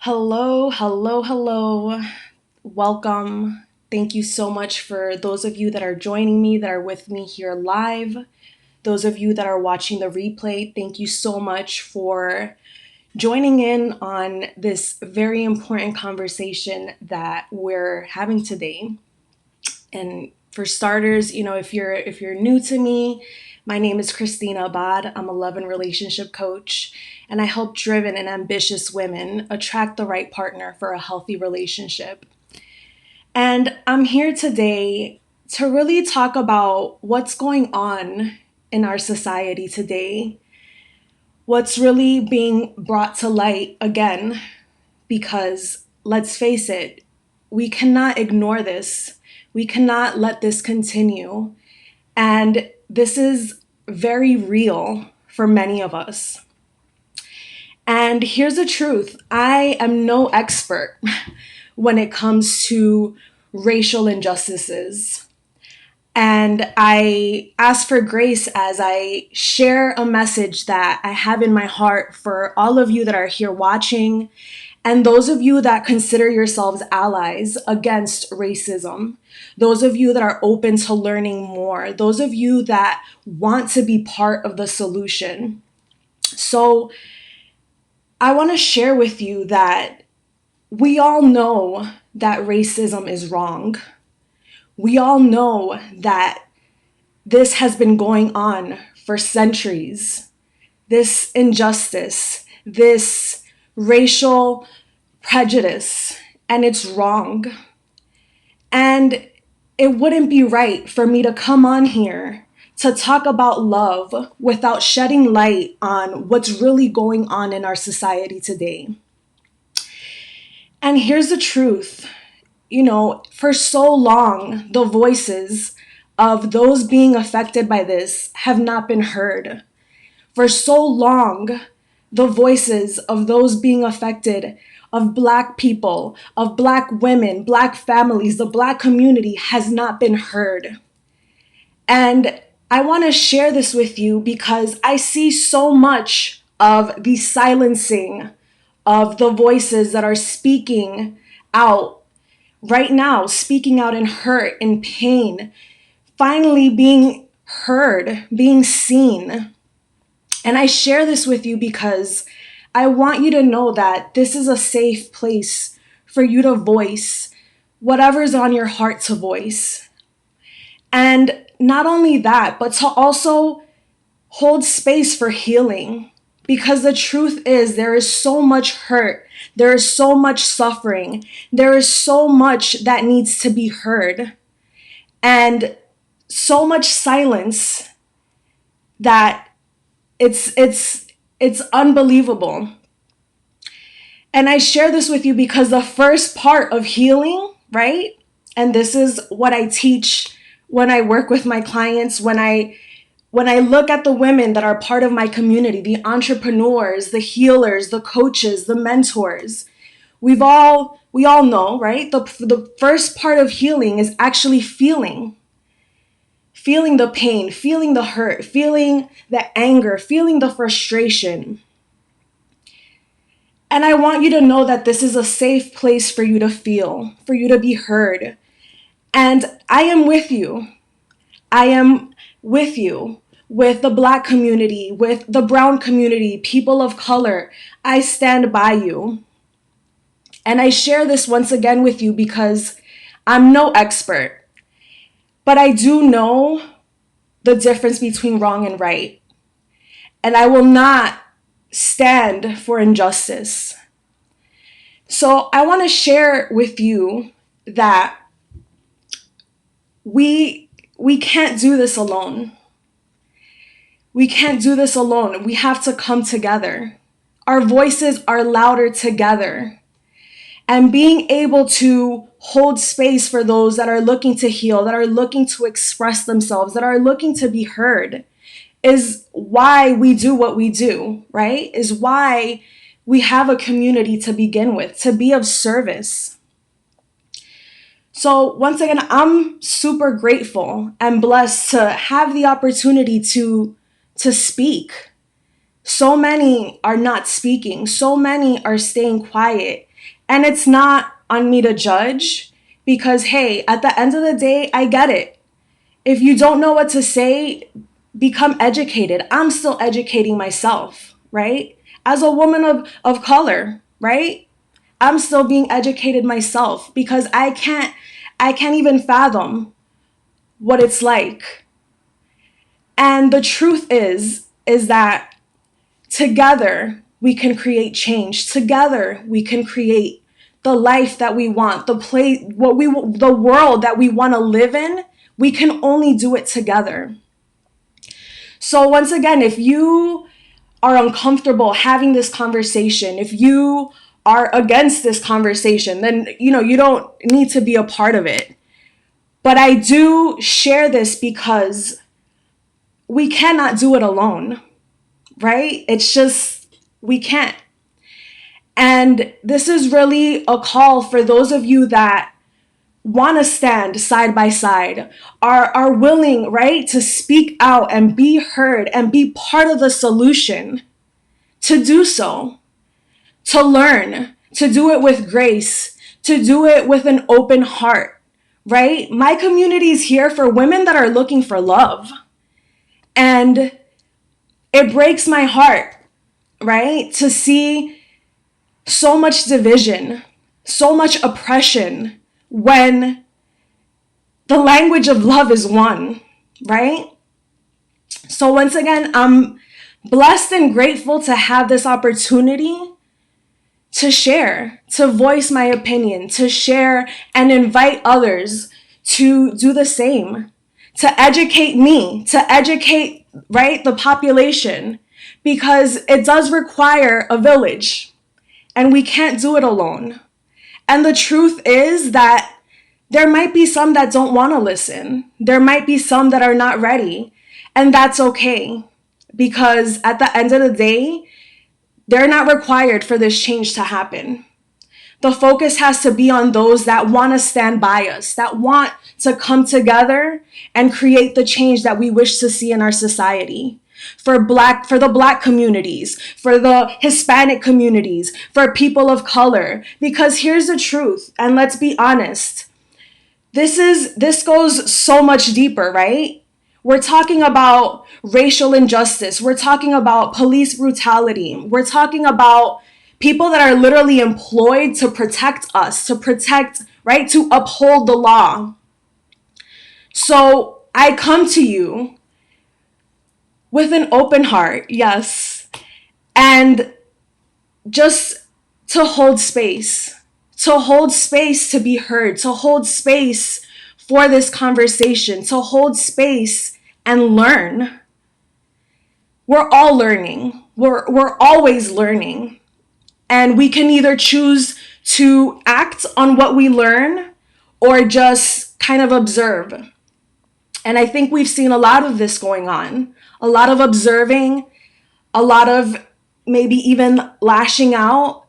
Hello, hello, hello. Welcome. Thank you so much for those of you that are joining me, that are with me here live. Those of you that are watching the replay, thank you so much for joining in on this very important conversation that we're having today. And for starters, if you're new to me, my name is Christina Abad. I'm a love and relationship coach, and I help driven and ambitious women attract the right partner for a healthy relationship. And I'm here today to really talk about what's going on in our society today, what's really being brought to light again, because let's face it, we cannot ignore this. We cannot let this continue. And this is very real for many of us. And here's the truth. I am no expert when it comes to racial injustices. And I ask for grace as I share a message that I have in my heart for all of you that are here watching and those of you that consider yourselves allies against racism, those of you that are open to learning more, those of you that want to be part of the solution. So I want to share with you that we all know that racism is wrong. We all know that this has been going on for centuries. This injustice, this racial prejudice, and it's wrong. And it wouldn't be right for me to come on here to talk about love without shedding light on what's really going on in our society today. And here's the truth. For so long, the voices of those being affected by this have not been heard. For so long, the voices of those being affected, of Black people, of Black women, Black families, the Black community has not been heard. And I want to share this with you because I see so much of the silencing of the voices that are speaking out right now, speaking out in hurt and pain, finally being heard, being seen. And I share this with you because I want you to know that this is a safe place for you to voice whatever's on your heart to voice. And not only that, but to also hold space for healing. Because the truth is, there is so much hurt, there is so much suffering, there is so much that needs to be heard, and so much silence that it's unbelievable. And I share this with you because the first part of healing, right? And this is what I teach when I work with my clients, when I look at the women that are part of my community, the entrepreneurs, the healers, the coaches, the mentors, we all know, right? The first part of healing is actually feeling the pain, feeling the hurt, feeling the anger, feeling the frustration. And I want you to know that this is a safe place for you to feel, for you to be heard. And I am with you. I am with you, with the Black community, with the brown community, people of color. I stand by you. And I share this once again with you because I'm no expert, but I do know the difference between wrong and right. And I will not stand for injustice. So I want to share with you that we can't do this alone. We can't do this alone. We have to come together. Our voices are louder together. And being able to hold space for those that are looking to heal, that are looking to express themselves, that are looking to be heard, is why we do what we do, right? Is why we have a community to begin with, to be of service. So once again, I'm super grateful and blessed to have the opportunity to speak. So many are not speaking. So many are staying quiet. And it's not on me to judge because, hey, at the end of the day, I get it. If you don't know what to say, become educated. I'm still educating myself, right? As a woman of color, right? I'm still being educated myself because I can't even fathom what it's like. And the truth is that together we can create change. Together we can create the life that we want, the world that we want to live in. We can only do it together. So once again, if you are uncomfortable having this conversation, if you are against this conversation, then you don't need to be a part of it. But I do share this because we cannot do it alone, right? It's just, we can't. And this is really a call for those of you that want to stand side by side, are willing, right, to speak out and be heard and be part of the solution, to do so, to learn, to do it with grace, to do it with an open heart, right? My community is here for women that are looking for love. And it breaks my heart, right, to see so much division, so much oppression when the language of love is one, right? So once again, I'm blessed and grateful to have this opportunity to share, to voice my opinion, to share and invite others to do the same, to educate me, to educate, right, the population, because it does require a village and we can't do it alone. And the truth is that there might be some that don't want to listen. There might be some that are not ready, and that's okay, because at the end of the day, they're not required for this change to happen. The focus has to be on those that want to stand by us, that want to come together and create the change that we wish to see in our society. For the Black communities, for the Hispanic communities, for people of color. Because here's the truth, and let's be honest, this goes so much deeper, right? We're talking about racial injustice. We're talking about police brutality. We're talking about people that are literally employed to protect us, to protect, right, to uphold the law. So I come to you with an open heart, yes, and just to hold space, to be heard, to hold space for this conversation, to hold space and learn. We're all learning. We're always learning. And we can either choose to act on what we learn or just kind of observe. And I think we've seen a lot of this going on, a lot of observing, a lot of maybe even lashing out.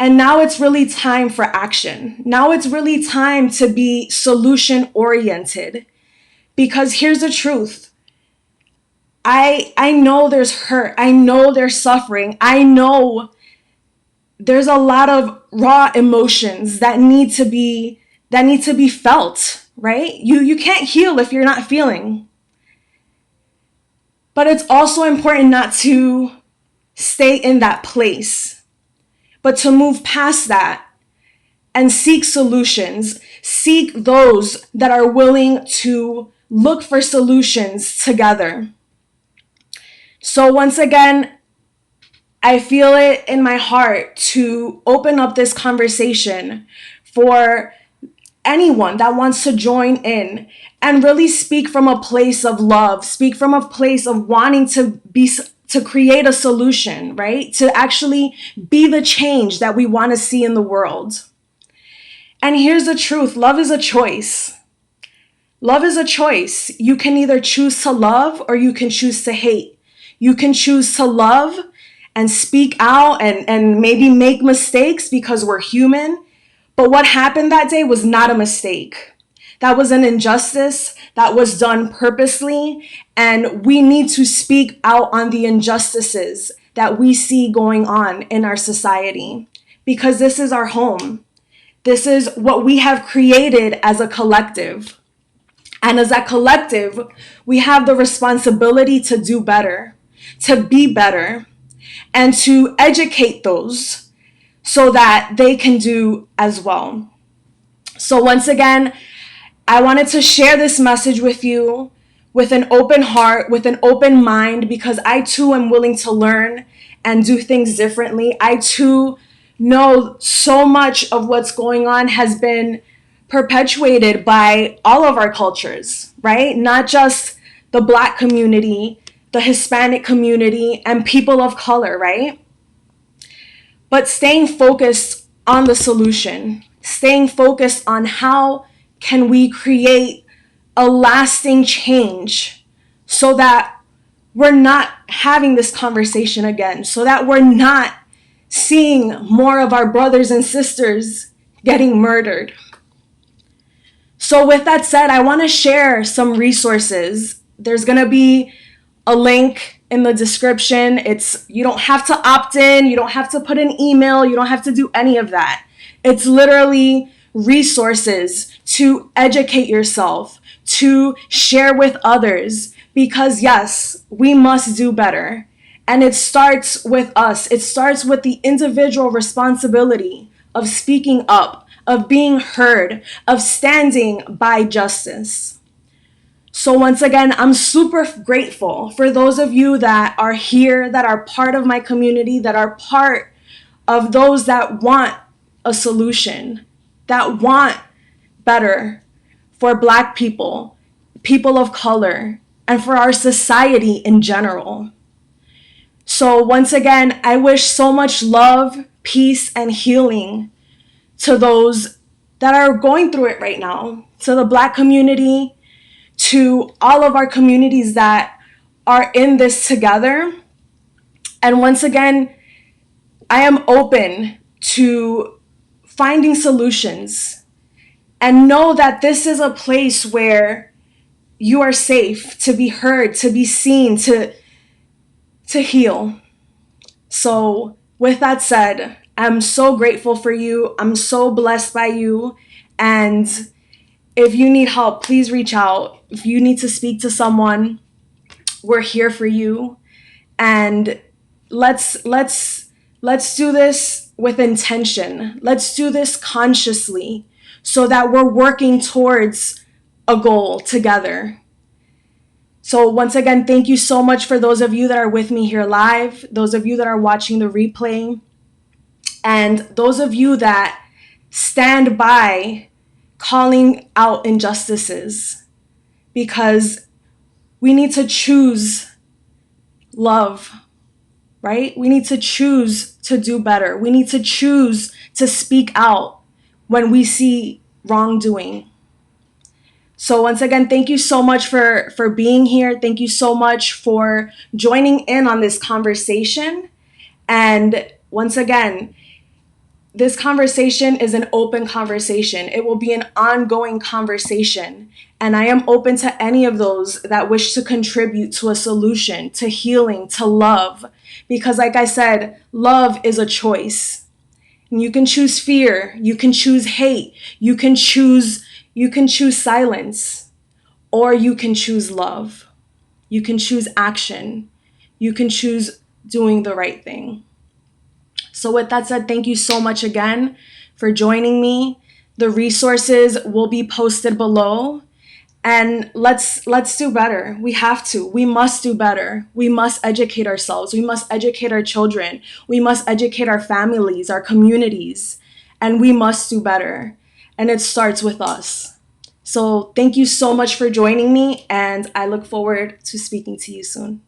And now it's really time for action. Now it's really time to be solution oriented. Because here's the truth. I know there's hurt. I know there's suffering. I know there's a lot of raw emotions that need to be felt, right? You can't heal if you're not feeling. But it's also important not to stay in that place, but to move past that and seek solutions, seek those that are willing to look for solutions together. So once again, I feel it in my heart to open up this conversation for anyone that wants to join in and really speak from a place of love, speak from a place of wanting to create a solution, right? To actually be the change that we want to see in the world. And here's the truth. Love is a choice. Love is a choice. You can either choose to love or you can choose to hate. You can choose to love and speak out and maybe make mistakes because we're human. But what happened that day was not a mistake. That was an injustice that was done purposely. And we need to speak out on the injustices that we see going on in our society. because this is our home. This is what we have created as a collective. And as a collective, we have the responsibility to do better, to be better, and to educate those so that they can do as well. So once again, I wanted to share this message with you with an open heart, with an open mind, because I too am willing to learn and do things differently. I too know so much of what's going on has been perpetuated by all of our cultures, right? Not just the Black community, the Hispanic community, and people of color, right? But staying focused on the solution, staying focused on how can we create a lasting change so that we're not having this conversation again, so that we're not seeing more of our brothers and sisters getting murdered. So with that said, I want to share some resources. There's going to be a link in the description. You don't have to opt in, you don't have to put an email, you don't have to do any of that. It's literally resources to educate yourself, to share with others, because yes, we must do better. And it starts with us. It starts with the individual responsibility of speaking up, of being heard, of standing by justice. So once again, I'm super grateful for those of you that are here, that are part of my community, that are part of those that want a solution, that want better for Black people, people of color, and for our society in general. So once again, I wish so much love, peace, and healing to those that are going through it right now, to the Black community, to all of our communities that are in this together. And once again, I am open to finding solutions, and know that this is a place where you are safe to be heard, to be seen, to heal. So with that said, I'm so grateful for you. I'm so blessed by you. And if you need help, please reach out. If you need to speak to someone, we're here for you. And let's do this with intention. Let's do this consciously so that we're working towards a goal together. So once again, thank you so much for those of you that are with me here live, those of you that are watching the replay, and those of you that stand by calling out injustices, because we need to choose love, right? We need to choose to do better. We need to choose to speak out when we see wrongdoing. So once again, thank you so much for being here. Thank you so much for joining in on this conversation. And once again, this conversation is an open conversation. It will be an ongoing conversation. And I am open to any of those that wish to contribute to a solution, to healing, to love. Because like I said, love is a choice. And you can choose fear, you can choose hate, you can choose silence, or you can choose love. You can choose action. You can choose doing the right thing. So with that said, thank you so much again for joining me. The resources will be posted below, and let's do better. We have to. We must do better. We must educate ourselves. We must educate our children. We must educate our families, our communities, and we must do better. And it starts with us. So thank you so much for joining me, and I look forward to speaking to you soon.